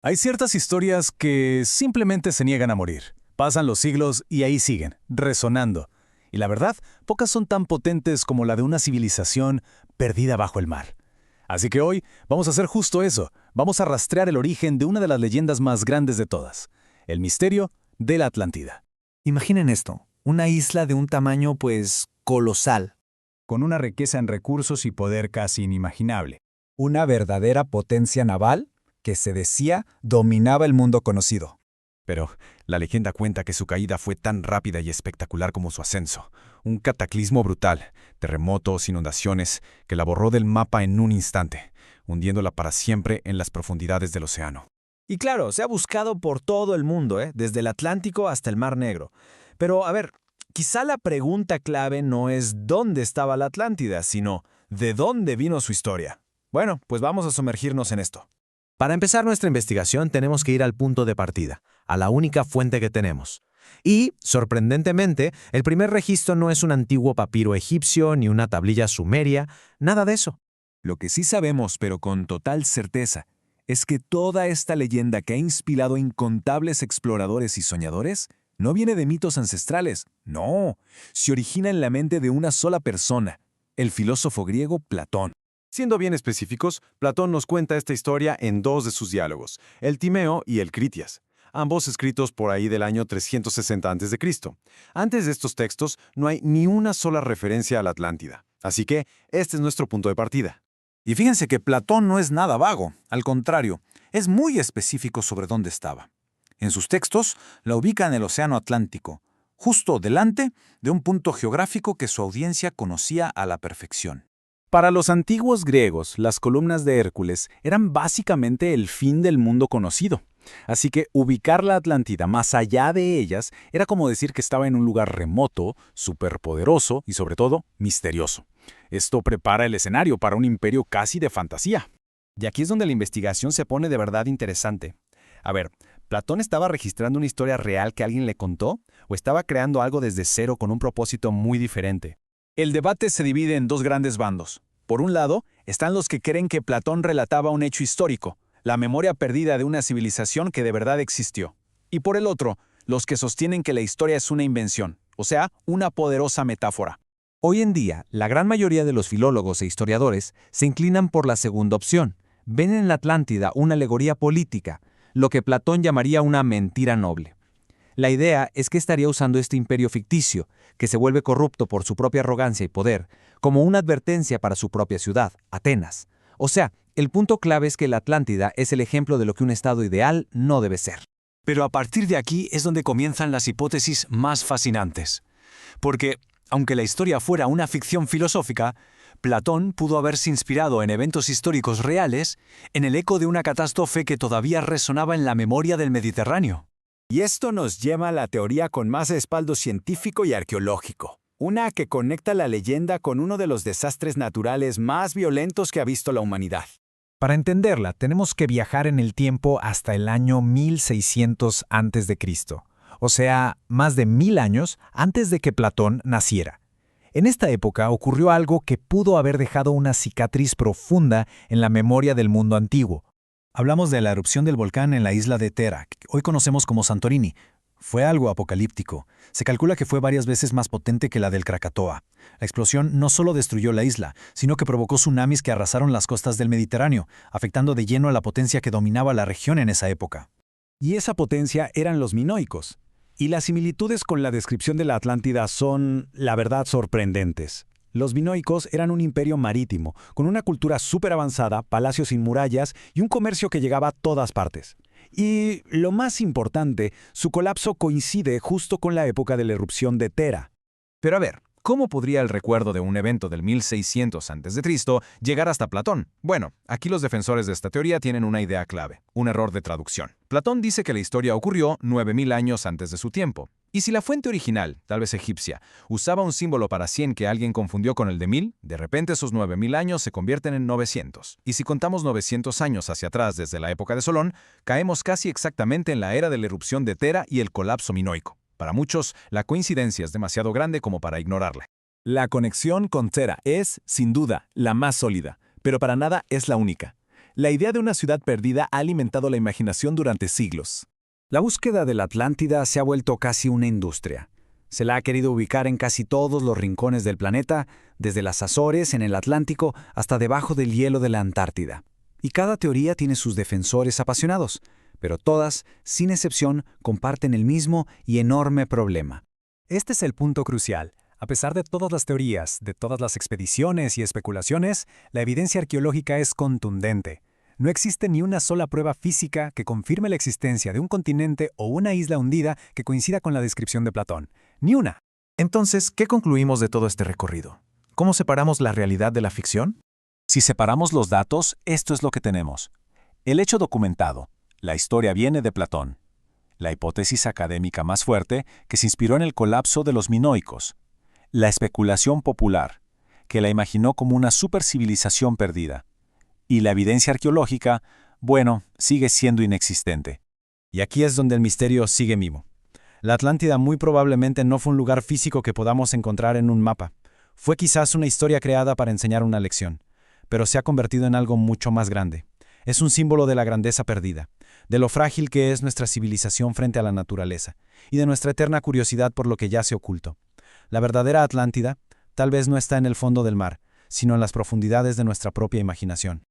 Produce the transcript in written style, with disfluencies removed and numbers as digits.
Hay ciertas historias que simplemente se niegan a morir. Pasan los siglos y ahí siguen, resonando. Y la verdad, pocas son tan potentes como la de una civilización perdida bajo el mar. Así que hoy vamos a hacer justo eso. Vamos a rastrear el origen de una de las leyendas más grandes de todas, el misterio de la Atlántida. Imaginen esto, una isla de un tamaño, colosal. Con una riqueza en recursos y poder casi inimaginable. Una verdadera potencia naval que se decía dominaba el mundo conocido. Pero la leyenda cuenta que su caída fue tan rápida y espectacular como su ascenso. Un cataclismo brutal, terremotos, inundaciones, que la borró del mapa en un instante, hundiéndola para siempre en las profundidades del océano. Y claro, se ha buscado por todo el mundo, desde el Atlántico hasta el Mar Negro. Pero, quizá la pregunta clave no es dónde estaba la Atlántida, sino de dónde vino su historia. Bueno, pues vamos a sumergirnos en esto. Para empezar nuestra investigación tenemos que ir al punto de partida, a la única fuente que tenemos. Y, sorprendentemente, el primer registro no es un antiguo papiro egipcio ni una tablilla sumeria, nada de eso. Lo que sí sabemos, pero con total certeza, es que toda esta leyenda que ha inspirado a incontables exploradores y soñadores no viene de mitos ancestrales, no, se origina en la mente de una sola persona, el filósofo griego Platón. Siendo bien específicos, Platón nos cuenta esta historia en dos de sus diálogos, el Timeo y el Critias, ambos escritos por ahí del año 360 a.C. Antes de estos textos no hay ni una sola referencia a la Atlántida, así que este es nuestro punto de partida. Y fíjense que Platón no es nada vago, al contrario, es muy específico sobre dónde estaba. En sus textos la ubica en el Océano Atlántico, justo delante de un punto geográfico que su audiencia conocía a la perfección. Para los antiguos griegos, las columnas de Hércules eran básicamente el fin del mundo conocido. Así que ubicar la Atlántida más allá de ellas era como decir que estaba en un lugar remoto, superpoderoso y sobre todo misterioso. Esto prepara el escenario para un imperio casi de fantasía. Y aquí es donde la investigación se pone de verdad interesante. ¿Platón estaba registrando una historia real que alguien le contó o estaba creando algo desde cero con un propósito muy diferente? El debate se divide en dos grandes bandos. Por un lado, están los que creen que Platón relataba un hecho histórico, la memoria perdida de una civilización que de verdad existió. Y por el otro, los que sostienen que la historia es una invención, o sea, una poderosa metáfora. Hoy en día, la gran mayoría de los filólogos e historiadores se inclinan por la segunda opción. Ven en la Atlántida una alegoría política, lo que Platón llamaría una mentira noble. La idea es que estaría usando este imperio ficticio, que se vuelve corrupto por su propia arrogancia y poder, como una advertencia para su propia ciudad, Atenas. O sea, el punto clave es que la Atlántida es el ejemplo de lo que un estado ideal no debe ser. Pero a partir de aquí es donde comienzan las hipótesis más fascinantes. Porque, aunque la historia fuera una ficción filosófica, Platón pudo haberse inspirado en eventos históricos reales, en el eco de una catástrofe que todavía resonaba en la memoria del Mediterráneo. Y esto nos lleva a la teoría con más respaldo científico y arqueológico. Una que conecta la leyenda con uno de los desastres naturales más violentos que ha visto la humanidad. Para entenderla, tenemos que viajar en el tiempo hasta el año 1600 a.C., o sea, más de 1000 años antes de que Platón naciera. En esta época ocurrió algo que pudo haber dejado una cicatriz profunda en la memoria del mundo antiguo. Hablamos de la erupción del volcán en la isla de Thera, que hoy conocemos como Santorini. Fue algo apocalíptico. Se calcula que fue varias veces más potente que la del Krakatoa. La explosión no solo destruyó la isla, sino que provocó tsunamis que arrasaron las costas del Mediterráneo, afectando de lleno a la potencia que dominaba la región en esa época. Y esa potencia eran los minoicos. Y las similitudes con la descripción de la Atlántida son, la verdad, sorprendentes. Los minoicos eran un imperio marítimo, con una cultura súper avanzada, palacios sin murallas y un comercio que llegaba a todas partes. Y, lo más importante, su colapso coincide justo con la época de la erupción de Thera. Pero ¿cómo podría el recuerdo de un evento del 1600 a.C. llegar hasta Platón? Bueno, aquí los defensores de esta teoría tienen una idea clave, un error de traducción. Platón dice que la historia ocurrió 9000 años antes de su tiempo. Y si la fuente original, tal vez egipcia, usaba un símbolo para 100 que alguien confundió con el de 1000, de repente esos 9000 años se convierten en 900. Y si contamos 900 años hacia atrás desde la época de Solón, caemos casi exactamente en la era de la erupción de Thera y el colapso minoico. Para muchos, la coincidencia es demasiado grande como para ignorarla. La conexión con Thera es, sin duda, la más sólida, pero para nada es la única. La idea de una ciudad perdida ha alimentado la imaginación durante siglos. La búsqueda de la Atlántida se ha vuelto casi una industria. Se la ha querido ubicar en casi todos los rincones del planeta, desde las Azores en el Atlántico hasta debajo del hielo de la Antártida. Y cada teoría tiene sus defensores apasionados, pero todas, sin excepción, comparten el mismo y enorme problema. Este es el punto crucial. A pesar de todas las teorías, de todas las expediciones y especulaciones, la evidencia arqueológica es contundente. No existe ni una sola prueba física que confirme la existencia de un continente o una isla hundida que coincida con la descripción de Platón. Ni una. Entonces, ¿qué concluimos de todo este recorrido? ¿Cómo separamos la realidad de la ficción? Si separamos los datos, esto es lo que tenemos. El hecho documentado. La historia viene de Platón. La hipótesis académica más fuerte, que se inspiró en el colapso de los minoicos. La especulación popular, que la imaginó como una supercivilización perdida. Y la evidencia arqueológica, bueno, sigue siendo inexistente. Y aquí es donde el misterio sigue vivo. La Atlántida muy probablemente no fue un lugar físico que podamos encontrar en un mapa. Fue quizás una historia creada para enseñar una lección, pero se ha convertido en algo mucho más grande. Es un símbolo de la grandeza perdida, de lo frágil que es nuestra civilización frente a la naturaleza, y de nuestra eterna curiosidad por lo que yace oculto. La verdadera Atlántida tal vez no está en el fondo del mar, sino en las profundidades de nuestra propia imaginación.